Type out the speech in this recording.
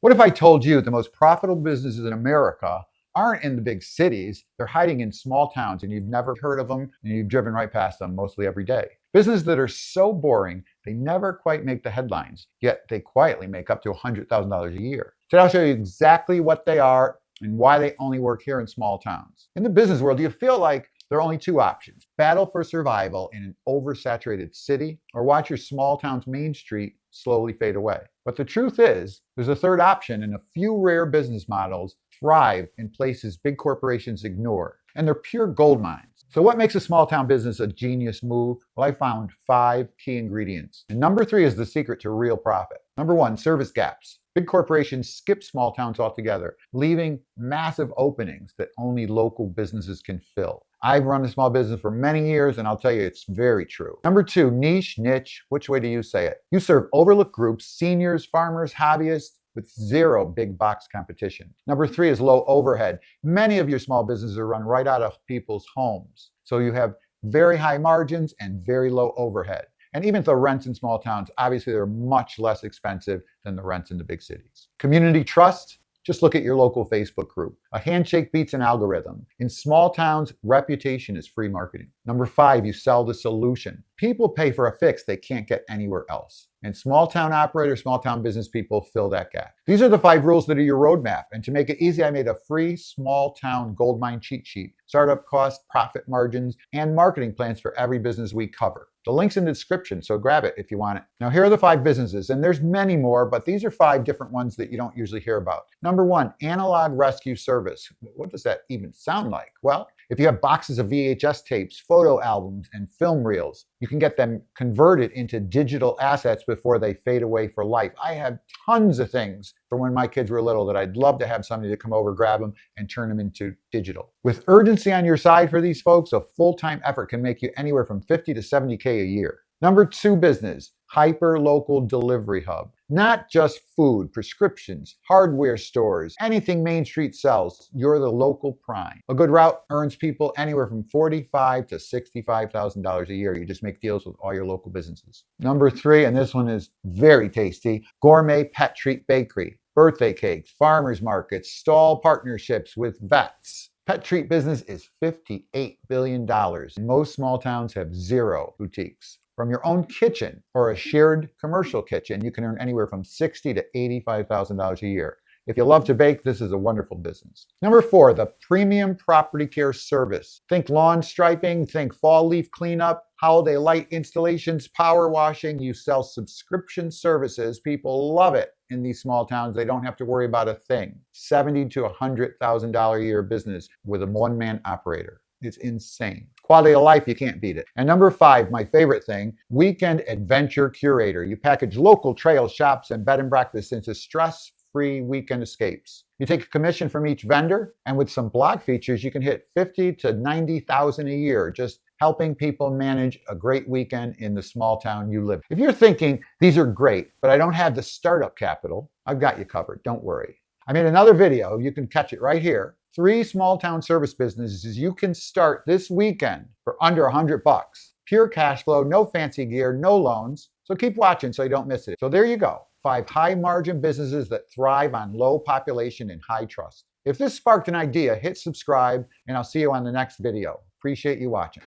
What if I told you the most profitable businesses in America aren't in the big cities, they're hiding in small towns and you've never heard of them and you've driven right past them mostly every day? Businesses that are so boring, they never quite make the headlines, yet they quietly make up to $100,000 a year. Today I'll show you exactly what they are and why they only work here in small towns. In the business world, you feel like there are only two options: battle for survival in an oversaturated city, or watch your small town's main street slowly fade away. But the truth is, there's a third option, and a few rare business models thrive in places big corporations ignore, and they're pure gold mines. So what makes a small town business a genius move? Well, I found 5 key ingredients. And number 3 is the secret to real profit. Number 1, service gaps. Big corporations skip small towns altogether, leaving massive openings that only local businesses can fill. I've run a small business for many years, and I'll tell you it's very true. Number 2, niche, which way do you say it? You serve overlooked groups, seniors, farmers, hobbyists, with zero big box competition. Number 3 is low overhead. Many of your small businesses are run right out of people's homes. So you have very high margins and very low overhead. And even if the rents in small towns, obviously they're much less expensive than the rents in the big cities. Community trust. Just look at your local Facebook group. A handshake beats an algorithm. In small towns, reputation is free marketing. Number 5, you sell the solution. People pay for a fix they can't get anywhere else. And small town operators, small town business people fill that gap. These are the 5 rules that are your roadmap. And to make it easy, I made a free small town Goldmine cheat sheet: startup costs, profit margins, and marketing plans for every business we cover. The link's in the description, so grab it if you want it. Now, here are the 5 businesses, and there's many more, but these are 5 different ones that you don't usually hear about. Number 1, analog rescue service. What does that even sound like? Well, if you have boxes of VHS tapes, photo albums, and film reels, you can get them converted into digital assets before they fade away for life. I have tons of things from when my kids were little that I'd love to have somebody to come over, grab them, and turn them into digital. With urgency on your side for these folks, a full-time effort can make you anywhere from $50 to $70K a year. Number 2 business, hyper-local delivery hub. Not just food, prescriptions, hardware stores, anything Main Street sells, you're the local prime. A good route earns people anywhere from $45,000 to $65,000 a year. You just make deals with all your local businesses. Number 3, and this one is very tasty, gourmet pet treat bakery. Birthday cakes, farmers markets, stall partnerships with vets. Pet treat business is $58 billion. Most small towns have 0 boutiques. From your own kitchen or a shared commercial kitchen, you can earn anywhere from $60,000 to $85,000 a year. If you love to bake, this is a wonderful business. Number 4, the premium property care service. Think lawn striping, think fall leaf cleanup, holiday light installations, power washing. You sell subscription services. People love it in these small towns. They don't have to worry about a thing. $70,000 to $100,000 a year business with a one-man operator. It's insane. Quality of life, you can't beat it. And number 5, my favorite thing, weekend adventure curator. You package local trails, shops, and bed and breakfasts into stress-free weekend escapes. You take a commission from each vendor, and with some blog features, you can hit $50,000 to $90,000 a year just helping people manage a great weekend in the small town you live in. If you're thinking, these are great, but I don't have the startup capital, I've got you covered, don't worry. I made another video, you can catch it right here. 3 small town service businesses you can start this weekend for under $100. Pure cash flow, no fancy gear, no loans. So keep watching so you don't miss it. So there you go, 5 high margin businesses that thrive on low population and high trust. If this sparked an idea, hit subscribe and I'll see you on the next video. Appreciate you watching.